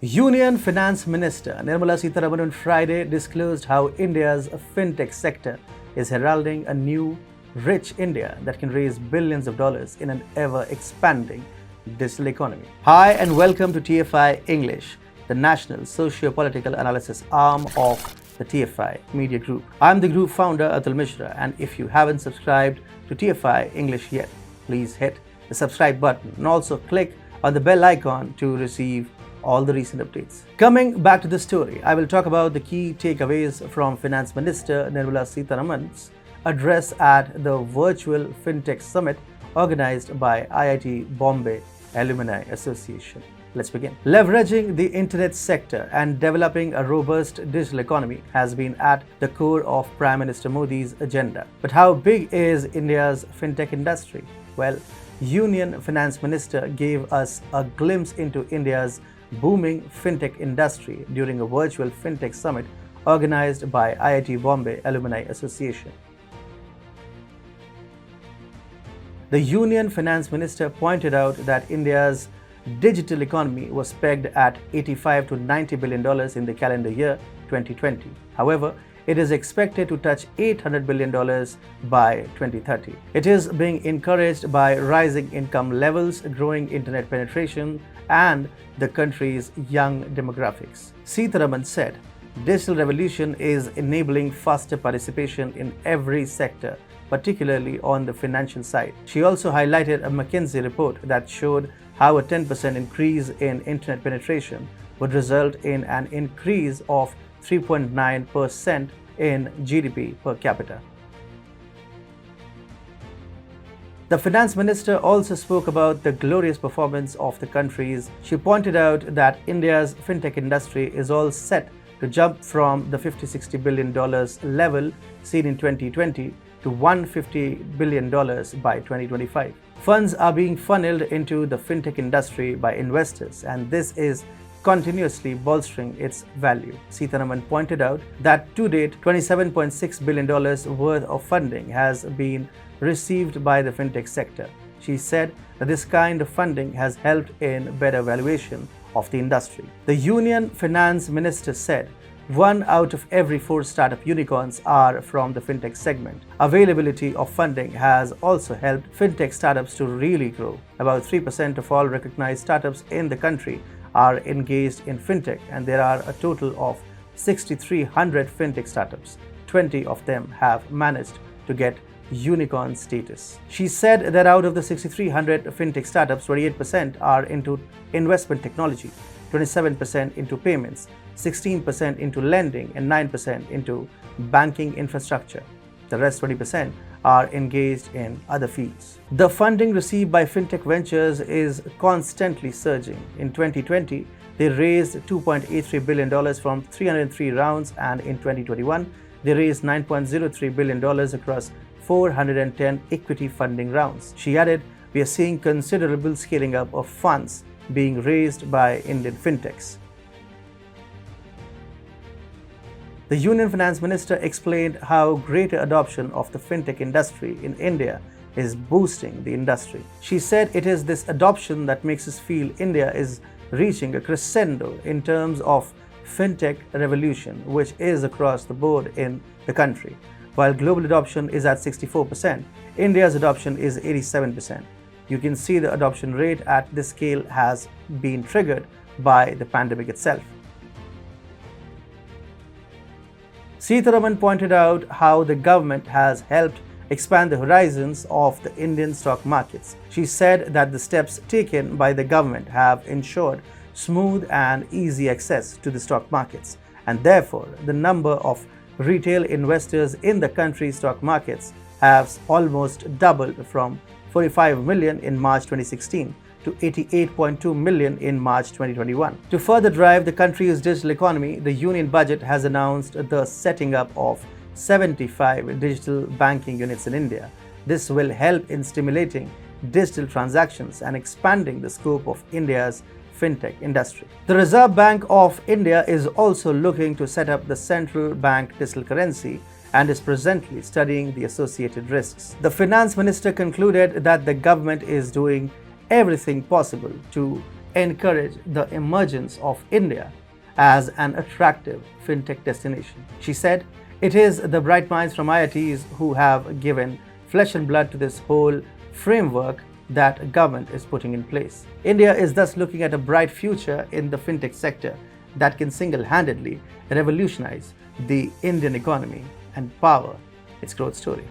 Union Finance Minister Nirmala Sitharaman on Friday disclosed how India's fintech sector is heralding a new, rich India that can raise billions of dollars in an ever-expanding digital economy. Hi and welcome to TFI English, the national socio-political analysis arm of the TFI Media Group. I'm the group founder Atul Mishra, and if you haven't subscribed to TFI English yet, please hit the subscribe button and also click on the bell icon to receive all the recent updates. Coming back to the story, I will talk about the key takeaways from Finance Minister Nirmala Sitharaman's address at the virtual Fintech Summit organized by IIT Bombay Alumni Association. Let's begin. Leveraging the internet sector and developing a robust digital economy has been at the core of Prime Minister Modi's agenda. But how big is India's fintech industry? Well, Union Finance Minister gave us a glimpse into India's booming fintech industry during a virtual fintech summit organized by IIT Bombay Alumni Association. The Union Finance Minister pointed out that India's digital economy was pegged at $85 to $90 billion in the calendar year 2020. However, it is expected to touch $800 billion by 2030. It is being encouraged by rising income levels, growing internet penetration, and the country's young demographics. Sitharaman said, "Digital revolution is enabling faster participation in every sector, particularly on the financial side." She also highlighted a McKinsey report that showed how a 10% increase in internet penetration would result in an increase of 3.9% in GDP per capita. The finance minister also spoke about the glorious performance of the countries. She pointed out that India's fintech industry is all set to jump from the $50-60 billion level seen in 2020 to $150 billion by 2025. Funds are being funneled into the fintech industry by investors, and this is continuously bolstering its value. Sitharaman pointed out that to date, $27.6 billion worth of funding has been received by the fintech sector. She said that this kind of funding has helped in better valuation of the industry. The Union Finance Minister said 1 out of every 4 startup unicorns are from the fintech segment. Availability of funding has also helped fintech startups to really grow. About 3% of all recognized startups in the country are engaged in fintech, and there are a total of 6,300 fintech startups. 20 of them have managed to get unicorn status. She said that out of the 6,300 fintech startups, 28% are into investment technology, 27% into payments, 16% into lending, and 9% into banking infrastructure. The rest 20% are engaged in other fields. The funding received by fintech ventures is constantly surging. In 2020, they raised $2.83 billion from 303 rounds, and in 2021, they raised $9.03 billion across 410 equity funding rounds. She added, "We are seeing considerable scaling up of funds being raised by Indian fintechs." The Union Finance Minister explained how greater adoption of the fintech industry in India is boosting the industry. She said it is this adoption that makes us feel India is reaching a crescendo in terms of fintech revolution, which is across the board in the country. While global adoption is at 64%, India's adoption is 87%. You can see the adoption rate at this scale has been triggered by the pandemic itself. Sitharaman pointed out how the government has helped expand the horizons of the Indian stock markets. She said that the steps taken by the government have ensured smooth and easy access to the stock markets, and therefore the number of retail investors in the country's stock markets has almost doubled from 45 million in March 2016 to 88.2 million in March 2021. To further drive the country's digital economy, the union budget has announced the setting up of 75 digital banking units in India. This will help in stimulating digital transactions and expanding the scope of India's fintech industry. The Reserve Bank of India is also looking to set up the central bank digital currency and is presently studying the associated risks. The finance minister concluded that the government is doing everything possible to encourage the emergence of India as an attractive fintech destination. She said, "It is the bright minds from IITs who have given flesh and blood to this whole framework that government is putting in place. India is thus looking at a bright future in the fintech sector that can single-handedly revolutionize the Indian economy and power its growth story."